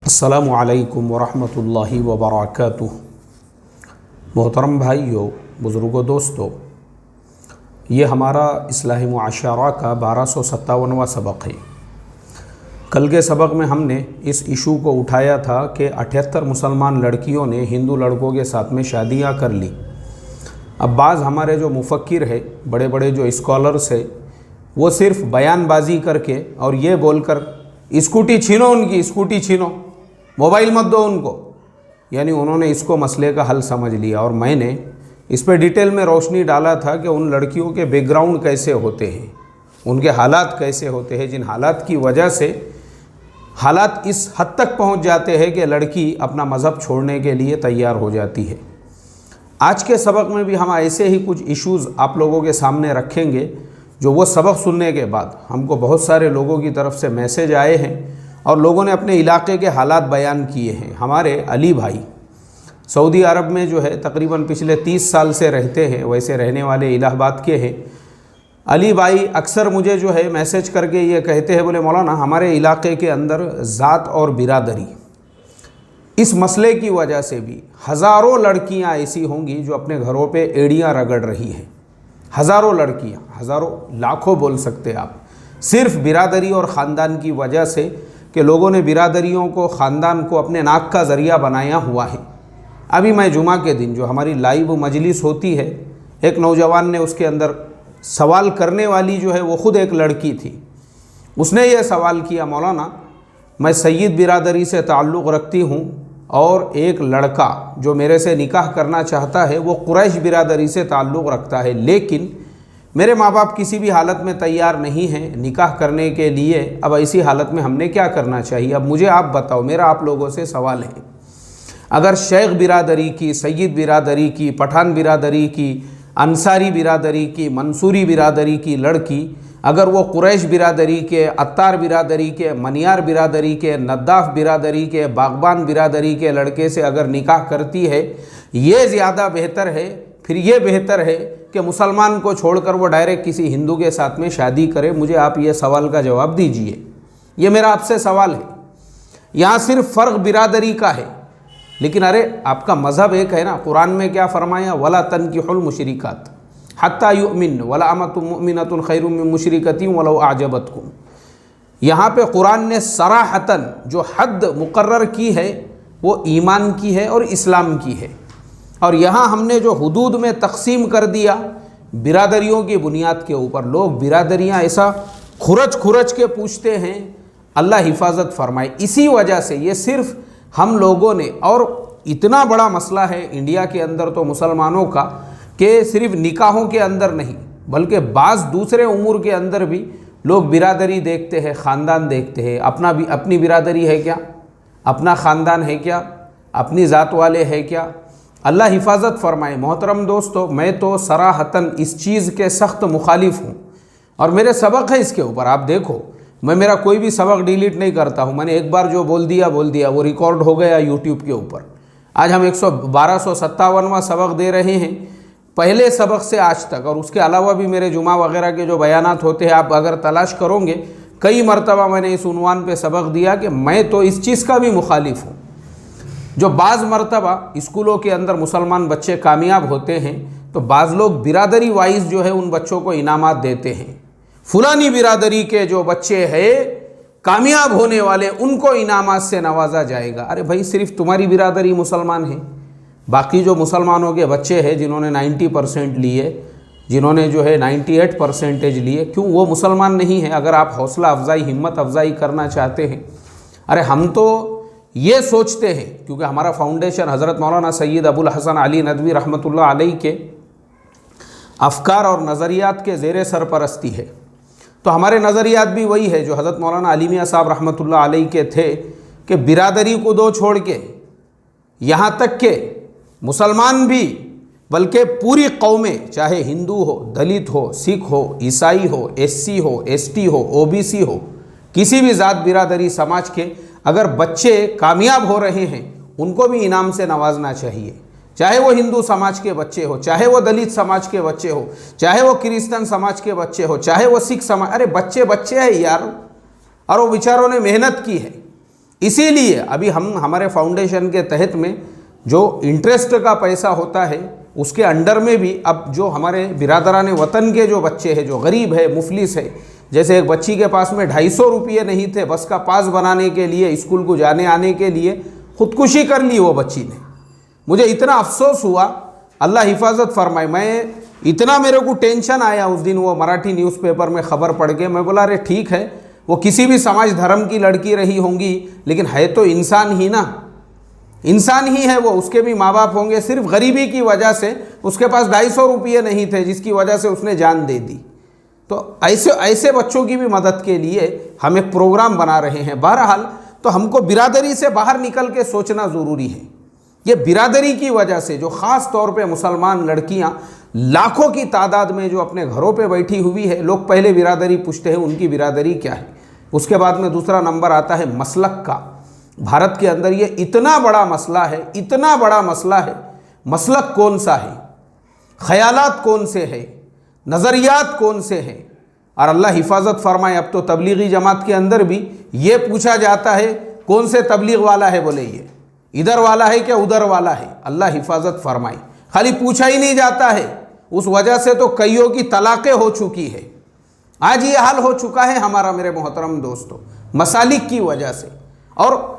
अस्सलामु अलैकुम वरहमतुल्लाहि वबरकातुह। मोहतरम भाइयों, बुज़ुर्गों, दोस्तों, ये हमारा इस्लाही मुआशरा का 1257वां सबक है। कल के सबक में हमने इस इशू को उठाया था कि 78 मुसलमान लड़कियों ने हिंदू लड़कों के साथ में शादियां कर ली। अब बाज़ हमारे जो मुफक्किर है, बड़े बड़े जो स्कॉलर्स है, वो सिर्फ बयानबाजी करके और ये बोलकर स्कूटी छीनो, उनकी स्कूटी छीनो, मोबाइल मत दो उनको, यानी उन्होंने इसको मसले का हल समझ लिया। और मैंने इस पर डिटेल में रोशनी डाला था कि उन लड़कियों के बैकग्राउंड कैसे होते हैं, उनके हालात कैसे होते हैं, जिन हालात की वजह से हालात इस हद तक पहुंच जाते हैं कि लड़की अपना मज़हब छोड़ने के लिए तैयार हो जाती है। आज के सबक में भी हम ऐसे ही कुछ इश्यूज़ आप लोगों के सामने रखेंगे, जो वो सबक सुनने के बाद हमको बहुत सारे लोगों की तरफ से मैसेज आए हैं और लोगों ने अपने इलाके के हालात बयान किए हैं। हमारे अली भाई सऊदी अरब में जो है तकरीबन पिछले 30 साल से रहते हैं, वैसे रहने वाले इलाहाबाद के हैं। अली भाई अक्सर मुझे जो है मैसेज करके ये कहते हैं, बोले मौलाना हमारे इलाके के अंदर ज़ात और बिरादरी, इस मसले की वजह से भी हज़ारों लड़कियां ऐसी होंगी जो अपने घरों पे एड़ियां रगड़ रही हैं। हज़ारों लड़कियां, हज़ारों, लाखों बोल सकते आप, सिर्फ बिरादरी और ख़ानदान की वजह से कि लोगों ने बिरादरियों को, ख़ानदान को अपने नाक का ज़रिया बनाया हुआ है। अभी मैं जुमा के दिन जो हमारी लाइव मजलिस होती है, एक नौजवान ने उसके अंदर सवाल करने वाली जो है वो ख़ुद एक लड़की थी। उसने ये सवाल किया, मौलाना मैं सैयद बिरादरी से ताल्लुक़ रखती हूँ और एक लड़का जो मेरे से निकाह करना चाहता है वो कुरैश बिरादरी से ताल्लुक़ रखता है, लेकिन मेरे माँ बाप किसी भी हालत में तैयार नहीं हैं निकाह करने के लिए। अब ऐसी हालत में हमने क्या करना चाहिए? अब मुझे आप बताओ, मेरा आप लोगों से सवाल है, अगर शेख बिरादरी की, सैयद बिरादरी की, पठान बिरादरी की, अंसारी बिरादरी की, मंसूरी बिरादरी की लड़की अगर वो कुरैश बिरादरी के, अत्तार बिरादरी के, मनियार बिरादरी के, नद्दाफ बिरादरी के, बागबान बिरादरी के लड़के से अगर निकाह करती है, ये ज़्यादा बेहतर है, फिर ये बेहतर है कि मुसलमान को छोड़कर वो डायरेक्ट किसी हिंदू के साथ में शादी करे? मुझे आप ये सवाल का जवाब दीजिए। ये मेरा आपसे सवाल है। यहाँ सिर्फ फ़र्क बिरादरी का है, लेकिन अरे आपका मज़हब एक है ना। कुरान में क्या फरमाया? वला तनकिहुल मुशरिकात हत्ता युमिन वला अमतुम मुमिनतुन खैरुम मिन मुशरिकतिन वलौ अअजबतकुम। यहाँ पे कुरान ने सराहतन जो हद मुकर्रर की है वो ईमान की है और इस्लाम की है। और यहाँ हमने जो हुदूद में तकसीम कर दिया बिरादरियों की बुनियाद के ऊपर, लोग बिरादरियाँ ऐसा खुरच खुरच के पूछते हैं, अल्लाह हिफाजत फरमाए। इसी वजह से ये सिर्फ हम लोगों ने, और इतना बड़ा मसला है इंडिया के अंदर तो मुसलमानों का, कि सिर्फ निकाहों के अंदर नहीं बल्कि बाज़ दूसरे उमूर के अंदर भी लोग बिरादरी देखते हैं, ख़ानदान देखते हैं। अपनी बिरादरी है क्या? अपना ख़ानदान है क्या? अपनी ज़ात वाले है क्या? अल्लाह हिफाजत फरमाए। मोहतरम दोस्तों, मैं तो सराहतन इस चीज़ के सख्त मुखालिफ हूँ और मेरे सबक है इसके ऊपर। आप देखो, मैं मेरा कोई भी सबक डिलीट नहीं करता हूँ। मैंने एक बार जो बोल दिया वो रिकॉर्ड हो गया यूट्यूब के ऊपर। आज हम 1257वां सबक दे रहे हैं, पहले सबक से आज तक, और उसके अलावा भी मेरे जुमा वगैरह के जो बयानात होते हैं, आप अगर तलाश करोगे कई मरतबा मैंने इस उन्वान पे सबक दिया कि मैं तो इस चीज़ का भी मुखालिफ हूँ। जो बाज़ मरतबा स्कूलों के अंदर मुसलमान बच्चे कामयाब होते हैं तो बाज़ लोग बिरादरी वाइज जो है उन बच्चों को इनामात देते हैं। फुलानी बिरादरी के जो बच्चे हैं कामयाब होने वाले, उनको इनामात से नवाजा जाएगा। अरे भाई, सिर्फ तुम्हारी बिरादरी मुसलमान है, बाकी जो मुसलमानों के बच्चे हैं जिन्होंने 90% लिए, जिन्होंने जो है 98% लिए, क्यों वो मुसलमान नहीं है? अगर आप हौसला अफजाई, हिम्मत अफजाई करना चाहते हैं, अरे हम तो ये सोचते हैं, क्योंकि हमारा फाउंडेशन हज़रत मौलाना सैयद अबुल हसन अली नदवी रहमतुल्लाह अलैह के अफ़कार और नज़रियात के ज़ेर सरपरस्ती है। तो हमारे नज़रियात भी वही है जो हज़रत मौलाना अली मियां साहब रहमतुल्लाह अलैह के थे, कि बिरादरी को दो छोड़ के यहाँ तक के मुसलमान भी, बल्कि पूरी कौमें, चाहे हिंदू हो, दलित हो, सिख हो, ईसाई हो, SC हो, ST हो, OBC हो, किसी भी ज़ात बिरादरी समाज के अगर बच्चे कामयाब हो रहे हैं, उनको भी इनाम से नवाजना चाहिए। चाहे वो हिंदू समाज के बच्चे हो, चाहे वो दलित समाज के बच्चे हो, चाहे वो क्रिश्चियन समाज के बच्चे हो, चाहे वो सिख समाज, अरे बच्चे बच्चे हैं यार, और वो बेचारों ने मेहनत की है। इसीलिए अभी हम हमारे फाउंडेशन के तहत में जो इंटरेस्ट का पैसा होता है उसके अंडर में भी अब जो हमारे बिरादरान वतन के जो बच्चे हैं, जो गरीब है, मुफलिस है, जैसे एक बच्ची के पास में 250 रुपये नहीं थे बस का पास बनाने के लिए, स्कूल को जाने आने के लिए ख़ुदकुशी कर ली वो बच्ची ने। मुझे इतना अफसोस हुआ, अल्लाह हिफाजत फरमाए। मैं इतना मेरे को टेंशन आया उस दिन, वो मराठी न्यूज़पेपर में ख़बर पढ़ के। मैं बोला अरे ठीक है, वो किसी भी समाज धर्म की लड़की रही होंगी, लेकिन है तो इंसान ही ना, इंसान ही है वो, उसके भी माँ बाप होंगे। सिर्फ गरीबी की वजह से उसके पास 250 रुपये नहीं थे, जिसकी वजह से उसने जान दे दी। तो ऐसे बच्चों की भी मदद के लिए हम एक प्रोग्राम बना रहे हैं। बहरहाल तो हमको बिरादरी से बाहर निकल के सोचना ज़रूरी है। ये बिरादरी की वजह से जो ख़ास तौर पे मुसलमान लड़कियां लाखों की तादाद में जो अपने घरों पे बैठी हुई है, लोग पहले बिरादरी पूछते हैं उनकी बिरादरी क्या है, उसके बाद में दूसरा नंबर आता है मसलक का। भारत के अंदर ये इतना बड़ा मसला है, इतना बड़ा मसला है, मसलक कौन सा है, ख़यालात कौन से है, नज़रियात कौन से हैं। और अल्लाह हिफाजत फरमाए, अब तो तबलीगी जमात के अंदर भी ये पूछा जाता है कौन से तबलीग वाला है, बोले ये इधर वाला है क्या उधर वाला है। अल्लाह हिफाजत फरमाए, खाली पूछा ही नहीं जाता है। उस वजह से तो कईयों की तलाक़ें हो चुकी है। आज ये हाल हो चुका है हमारा, मेरे मोहतरम दोस्तों, मसालिक की वजह से। और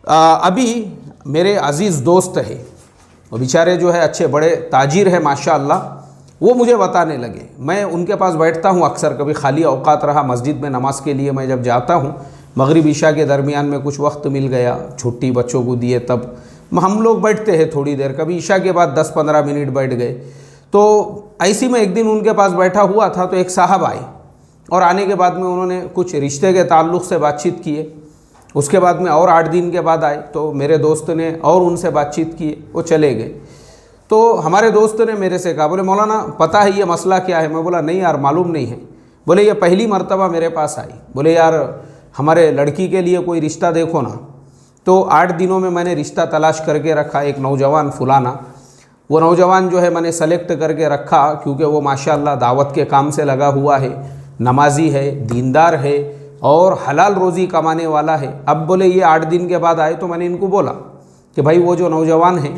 अभी मेरे अज़ीज़ दोस्त है, वो बेचारे जो है अच्छे बड़े ताजिर है माशाअल्लाह, वो मुझे बताने लगे। मैं उनके पास बैठता हूँ अक्सर, कभी खाली औकात रहा मस्जिद में नमाज के लिए मैं जब जाता हूँ, मगरिब इशा के दरमियान में कुछ वक्त मिल गया, छुट्टी बच्चों को दिए, तब हम लोग बैठते हैं थोड़ी देर, कभी इशा के बाद 10-15 मिनट बैठ गए। तो ऐसी में एक दिन उनके पास बैठा हुआ था तो एक साहब आए, और आने के बाद में उन्होंने कुछ रिश्ते के ताल्लुक़ से बातचीत किए। उसके बाद में और 8 दिन के बाद आए तो मेरे दोस्त ने और उनसे बातचीत की, वो चले गए। तो हमारे दोस्त ने मेरे से कहा, बोले मौलाना पता है ये मसला क्या है? मैं बोला नहीं यार मालूम नहीं है। बोले ये पहली मर्तबा मेरे पास आई, बोले यार हमारे लड़की के लिए कोई रिश्ता देखो ना। तो 8 दिनों में मैंने रिश्ता तलाश करके रखा, एक नौजवान फुलाना, वो नौजवान जो है मैंने सेलेक्ट करके रखा, क्योंकि वो माशाअल्लाह दावत के काम से लगा हुआ है, नमाजी है, दीनदार है और हलाल रोज़ी कमाने वाला है। अब बोले ये 8 दिन के बाद आए तो मैंने इनको बोला कि भाई वो जो नौजवान है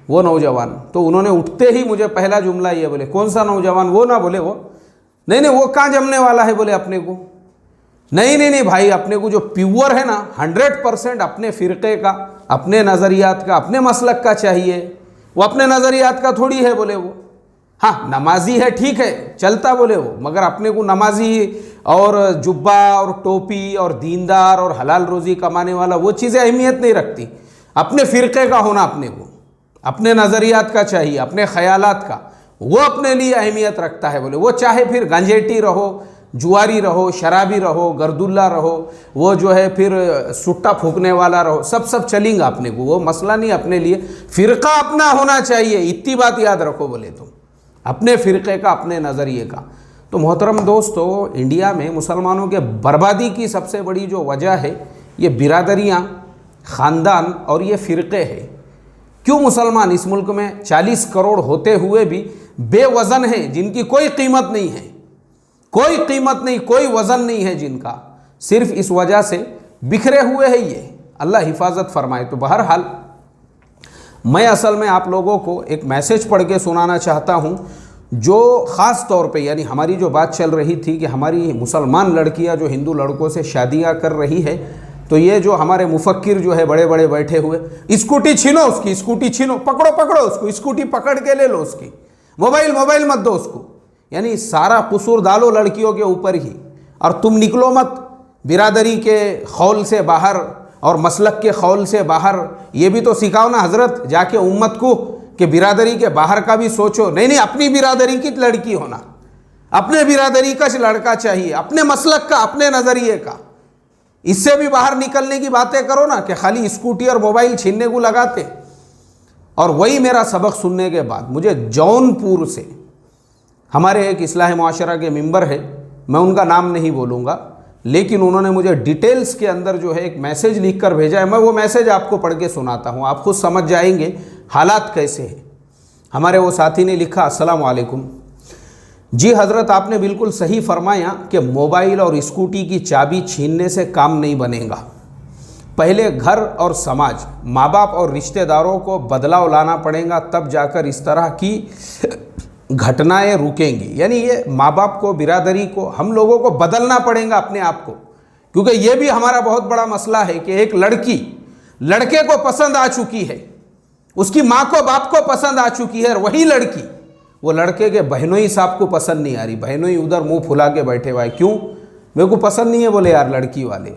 वो नौजवान, तो उन्होंने उठते ही मुझे पहला जुमला ये बोले, कौन सा नौजवान? वो ना, बोले वो नहीं वो कहाँ जमने वाला है, बोले अपने को नहीं भाई, अपने को जो प्योर है ना 100% अपने फ़िरक़े का, अपने नज़रियात का, अपने मसलक का चाहिए। वो अपने नज़रियात का थोड़ी है, बोले वो हाँ नमाजी है ठीक है चलता, बोले वो, मगर अपने को नमाजी और जुब्बा और टोपी और दीनदार और हलाल रोज़ी कमाने वाला वो चीज़ें अहमियत नहीं रखती। अपने फ़िरक़े का होना अपने को, अपने नज़रियात का चाहिए, अपने ख़यालात का, वो अपने लिए अहमियत रखता है। बोले वो चाहे फिर गंजेटी रहो, जुआरी रहो, शराबी रहो, गर्दुल्ला रहो, वो जो है फिर सुट्टा फूकने वाला रहो, सब चलेंगा अपने को, वो मसला नहीं। अपने लिए फ़िरक़ा अपना होना चाहिए, इतनी बात याद रखो बोले तुम, अपने फ़िरक़े का, अपने नज़रिए का। तो मोहतरम दोस्तों, इंडिया में मुसलमानों के बर्बादी की सबसे बड़ी जो वजह है ये बिरादरियाँ, ख़ानदान और ये फ़िरक़े है। क्यों मुसलमान इस मुल्क में 40 करोड़ होते हुए भी बेवज़न हैं, जिनकी कोई कीमत नहीं है, कोई कीमत नहीं, कोई वज़न नहीं है जिनका, सिर्फ इस वजह से बिखरे हुए हैं ये। अल्लाह हिफाजत फरमाए। तो बहरहाल मैं असल में आप लोगों को एक मैसेज पढ़ के सुनाना चाहता हूँ, जो ख़ास तौर पे, यानी हमारी जो बात चल रही थी कि हमारी मुसलमान लड़कियाँ जो हिंदू लड़कों से शादियाँ कर रही है, तो ये जो हमारे मुफक्किर जो है बड़े बड़े बैठे हुए, स्कूटी छीनो उसकी, स्कूटी छीनो, पकड़ो उसको, स्कूटी पकड़ के ले लो उसकी, मोबाइल मत दो उसको, यानी सारा कसूर डालो लड़कियों के ऊपर ही। और तुम निकलो मत बिरादरी के खौल से बाहर और मसलक के खौल से बाहर। ये भी तो सिखाओ ना हज़रत जाके उम्मत को कि बिरादरी के बाहर का भी सोचो। नहीं अपनी बिरादरी की लड़की होना, अपने बिरादरी का लड़का चाहिए, अपने मसलक का, अपने नज़रिए का। इससे भी बाहर निकलने की बातें करो ना कि खाली स्कूटी और मोबाइल छीनने को लगाते। और वही मेरा सबक सुनने के बाद मुझे जौनपुर से हमारे एक इस्लाह मुआशरा के मेंबर है, मैं उनका नाम नहीं बोलूँगा, लेकिन उन्होंने मुझे डिटेल्स के अंदर जो है एक मैसेज लिख कर भेजा है। मैं वो मैसेज आपको पढ़ के सुनाता हूँ, आप खुद समझ जाएंगे हालात कैसे हैं। हमारे वो साथी ने लिखा, अस्सलाम वालेकुम जी हज़रत, आपने बिल्कुल सही फरमाया कि मोबाइल और स्कूटी की चाबी छीनने से काम नहीं बनेगा। पहले घर और समाज, माँ बाप और रिश्तेदारों को बदलाव लाना पड़ेगा, तब जाकर इस तरह की घटनाएं रुकेंगी। यानी ये माँ बाप को, बिरादरी को, हम लोगों को बदलना पड़ेगा अपने आप को, क्योंकि ये भी हमारा बहुत बड़ा मसला है कि एक लड़की लड़के को पसंद आ चुकी है, उसकी माँ को बाप को पसंद आ चुकी है, और वही लड़की वो लड़के के बहनोई साहब को पसंद नहीं आ रही। बहनोई उधर मुंह फुला के बैठे हुए, क्यों? मेरे को पसंद नहीं है। बोले यार लड़की वाले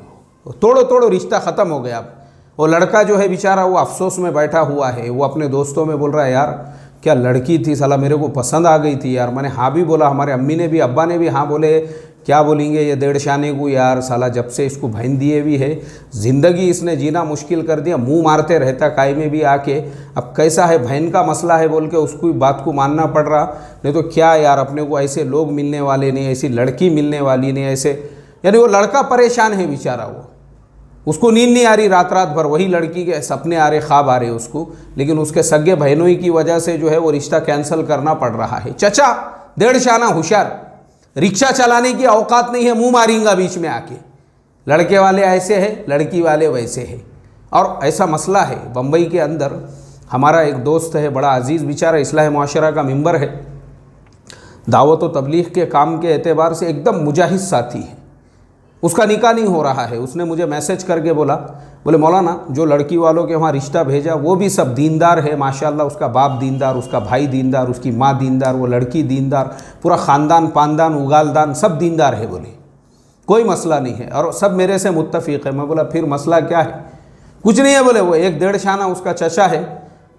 तोड़ो तोड़ो, रिश्ता ख़त्म हो गया। अब वो लड़का जो है बेचारा वो अफसोस में बैठा हुआ है, वो अपने दोस्तों में बोल रहा है यार क्या लड़की थी, साला मेरे को पसंद आ गई थी यार। मैंने हाँ भी बोला, हमारे अम्मी ने भी, अब्बा ने भी हाँ बोले, क्या बोलेंगे ये डेढ़ शाने को यार, साला जब से इसको बहन दिए भी है ज़िंदगी इसने जीना मुश्किल कर दिया, मुंह मारते रहता काय में भी आके। अब कैसा है, बहन का मसला है बोल के उसको बात को मानना पड़ रहा, नहीं तो क्या यार अपने को ऐसे लोग मिलने वाले नहीं, ऐसी लड़की मिलने वाली नहीं, ऐसे। यानी वो लड़का परेशान है बेचारा, वो उसको नींद नहीं आ रही रात रात भर, वही लड़की के सपने आ रहे, ख्वाब आ रहे उसको, लेकिन उसके सगे बहनों की वजह से जो है वो रिश्ता कैंसिल करना पड़ रहा है। चचा डेढ़ शाना होशियार, रिक्शा चलाने की औकात नहीं है, मुंह मारेंगा बीच में आके। लड़के वाले ऐसे हैं, लड़की वाले वैसे हैं। और ऐसा मसला है बम्बई के अंदर। हमारा एक दोस्त है, बड़ा अजीज़ बेचारा, इस्लाह मुआशरा का मेंबर है, दावत व तबलीग के काम के एतबार से एकदम मुजाहिद साथी है। उसका निकाह नहीं हो रहा है। उसने मुझे मैसेज करके बोले मौलाना जो लड़की वालों के वहाँ रिश्ता भेजा वो भी सब दीनदार है माशाल्लाह, उसका बाप दीनदार, उसका भाई दीनदार, उसकी माँ दीनदार, वो लड़की दीनदार, पूरा ख़ानदान पानदान उगालदान सब दीनदार है। बोले कोई मसला नहीं है और सब मेरे से मुत्तफ़िक़ है। मैं बोला फिर मसला क्या है? कुछ नहीं है। बोले वो एक डेढ़ शाना उसका चचा है,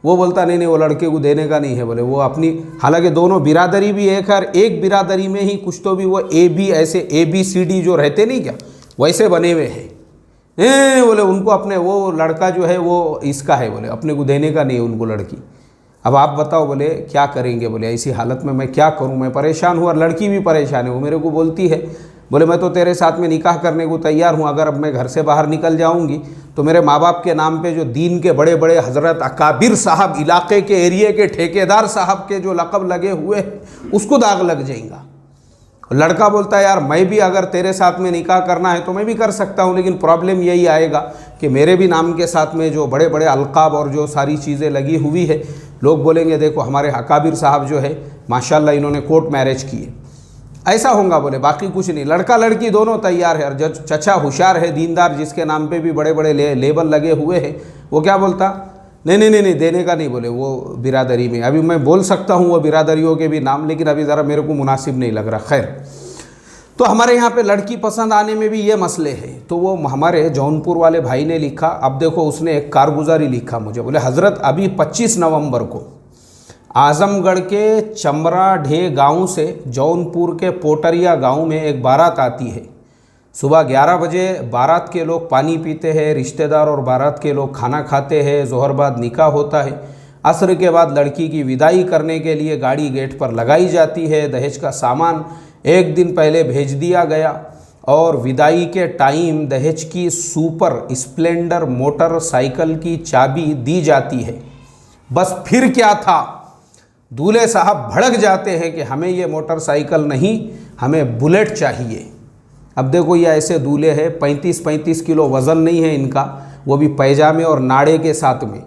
वो बोलता नहीं वो लड़के को देने का नहीं है। बोले वो अपनी, हालांकि दोनों बिरादरी भी एक है, एक बिरादरी में ही कुछ तो भी वो AB ऐसे ABCD जो रहते नहीं क्या वैसे बने हुए हैं। बोले उनको अपने वो लड़का जो है वो इसका है, बोले अपने को देने का नहीं है उनको लड़की। अब आप बताओ, बोले क्या करेंगे? बोले ऐसी हालत में मैं क्या करूं, मैं परेशान हूँ और लड़की भी परेशान है। वो मेरे को बोलती है, बोले मैं तो तेरे साथ में निकाह करने को तैयार हूँ, अगर अब मैं घर से बाहर निकल जाऊँगी तो मेरे माँ बाप के नाम पे जो दीन के बड़े बड़े हज़रत अकाबिर साहब, इलाके के एरिए के ठेकेदार साहब के जो लक़ब लगे हुए उसको दाग लग जाएगा। लड़का बोलता है यार मैं भी अगर तेरे साथ में निकाह करना है तो मैं भी कर सकता हूँ, लेकिन प्रॉब्लम यही आएगा कि मेरे भी नाम के साथ में जो बड़े बड़े अलक़ाब और जो सारी चीज़ें लगी हुई है, लोग बोलेंगे देखो हमारे अकाबिर साहब जो है माशाल्लाह इन्होंने कोर्ट मैरिज किए, ऐसा होगा। बोले बाकी कुछ नहीं, लड़का लड़की दोनों तैयार है। और जो चचा होशियार है, दीनदार, जिसके नाम पे भी बड़े बड़े लेबल लगे हुए हैं, वो क्या बोलता, नहीं देने का नहीं। बोले वो बिरादरी में, अभी मैं बोल सकता हूँ वो बिरादरियों के भी नाम, लेकिन अभी ज़रा मेरे को मुनासिब नहीं लग रहा। खैर, तो हमारे यहाँ पे लड़की पसंद आने में भी ये मसले हैं। तो वो हमारे जौनपुर वाले भाई ने लिखा, अब देखो उसने एक कारगुजारी लिखा मुझे, बोले हज़रत अभी 25 नवंबर को आज़मगढ़ के चमरा ढे गांव से जौनपुर के पोटरिया गांव में एक बारात आती है। सुबह 11 बजे बारात के लोग पानी पीते हैं, रिश्तेदार और बारात के लोग खाना खाते हैं, ज़ोहर बाद निकाह होता है। असर के बाद लड़की की विदाई करने के लिए गाड़ी गेट पर लगाई जाती है। दहेज का सामान एक दिन पहले भेज दिया गया और विदाई के टाइम दहेज की सुपर स्प्लेंडर मोटरसाइकिल की चाबी दी जाती है। बस फिर क्या था, दूल्हे साहब भड़क जाते हैं कि हमें ये मोटरसाइकिल नहीं, हमें बुलेट चाहिए। अब देखो ये ऐसे दूल्हे हैं, 35-35 किलो वज़न नहीं है इनका, वो भी पैजामे और नाड़े के साथ में,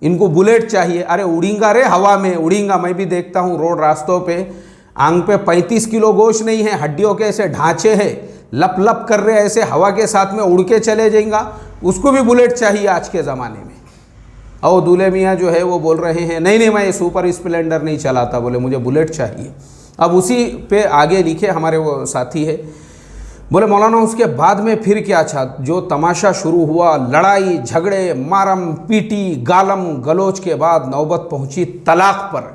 इनको बुलेट चाहिए। अरे उड़ींगा रे, हवा में उड़ींगा। मैं भी देखता हूँ रोड रास्तों पे, आंग पे 35 किलो गोश्त नहीं है, हड्डियों के ऐसे ढांचे हैं, लप लप कर रहे ऐसे हवा के साथ में उड़ के चले जाएंगा, उसको भी बुलेट चाहिए आज के ज़माने में। और दूल्हे मियाँ जो है वो बोल रहे हैं नहीं मैं ये सुपर स्प्लेंडर नहीं चलाता, बोले मुझे बुलेट चाहिए। अब उसी पे आगे लिखे हमारे वो साथी है, बोले मौलाना उसके बाद में फिर क्या था, जो तमाशा शुरू हुआ, लड़ाई झगड़े, मारम पीटी, गालम गलोच के बाद नौबत पहुंची तलाक पर।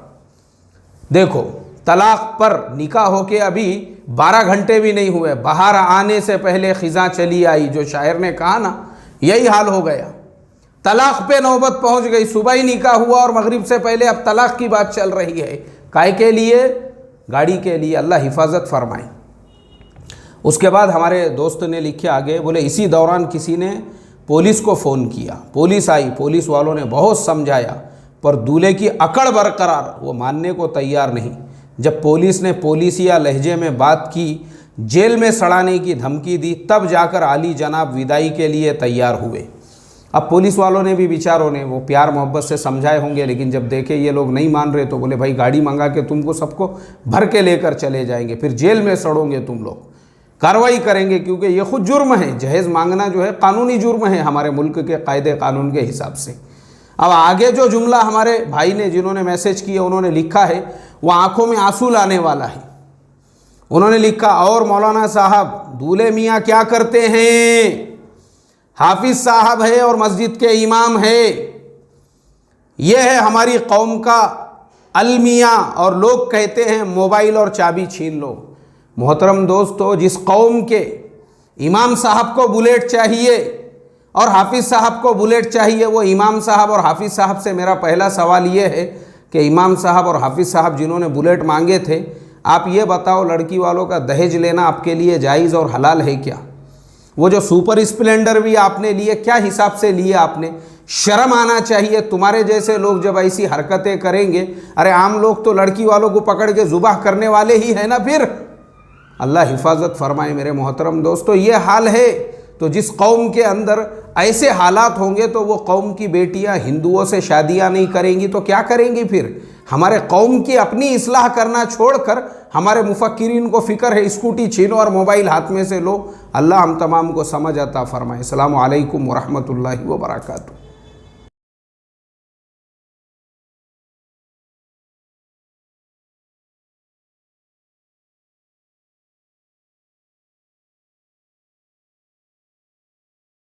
देखो तलाक पर, निकाह होके अभी 12 घंटे भी नहीं हुए, बाहर आने से पहले खिज़ा चली आई, जो शायर ने कहा ना, यही हाल हो गया। तलाक पे नौबत पहुंच गई, सुबह ही निकाह हुआ और मगरिब से पहले अब तलाक की बात चल रही है। काय के लिए? गाड़ी के लिए। अल्लाह हिफाजत फरमाए। उसके बाद हमारे दोस्त ने लिखे आगे, बोले इसी दौरान किसी ने पुलिस को फ़ोन किया, पुलिस आई, पुलिस वालों ने बहुत समझाया पर दूल्हे की अकड़ बरकरार, वो मानने को तैयार नहीं। जब पुलिस ने पुलिसिया लहजे में बात की, जेल में सड़ाने की धमकी दी, तब जाकर आली जनाब विदाई के लिए तैयार हुए। अब पुलिस वालों ने भी बेचारों ने वो प्यार मोहब्बत से समझाए होंगे, लेकिन जब देखे ये लोग नहीं मान रहे तो बोले भाई गाड़ी मंगा के तुमको सबको भर के लेकर चले जाएंगे, फिर जेल में सड़ोगे तुम लोग, कार्रवाई करेंगे, क्योंकि ये खुद जुर्म है। जहेज़ मांगना जो है कानूनी जुर्म है हमारे मुल्क के कायदे कानून के हिसाब से। अब आगे जो जुमला हमारे भाई ने जिन्होंने मैसेज किया उन्होंने लिखा है वो आंखों में आंसू लाने वाला है। उन्होंने लिखा, और मौलाना साहब दूल्हे मियाँ क्या करते हैं? हाफिज साहब है और मस्जिद के इमाम है, ये है हमारी कौम का अलमिया, और लोग कहते हैं मोबाइल और चाबी छीन लो। मोहतरम दोस्तों, जिस कौम के इमाम साहब को बुलेट चाहिए और हाफिज साहब को बुलेट चाहिए, वो इमाम साहब और हाफिज साहब से मेरा पहला सवाल ये है कि इमाम साहब और हाफिज साहब जिन्होंने बुलेट मांगे थे, आप ये बताओ लड़की वालों का दहेज लेना आपके लिए जायज़ और हलाल है क्या? वो जो सुपर स्प्लेंडर भी आपने लिए, क्या हिसाब से लिए आपने? शर्म आना चाहिए। तुम्हारे जैसे लोग जब ऐसी हरकतें करेंगे, अरे आम लोग तो लड़की वालों को पकड़ के जुबाह करने वाले ही है ना। फिर अल्लाह हिफाजत फरमाए मेरे मोहतरम दोस्तों। ये हाल है तो जिस कौम के अंदर ऐसे हालात होंगे तो वो कौम की बेटियां हिंदुओं से शादियां नहीं करेंगी तो क्या करेंगी फिर? हमारे कौम की अपनी इस्लाह करना छोड़कर हमारे मुफक्किरीन को फ़िक्र है स्कूटी छीनो और मोबाइल हाथ में से लो। अल्लाह हम तमाम को समझ अता फरमाए। अस्सलामु अलैकुम व रहमतुल्लाहि व बरकातहू।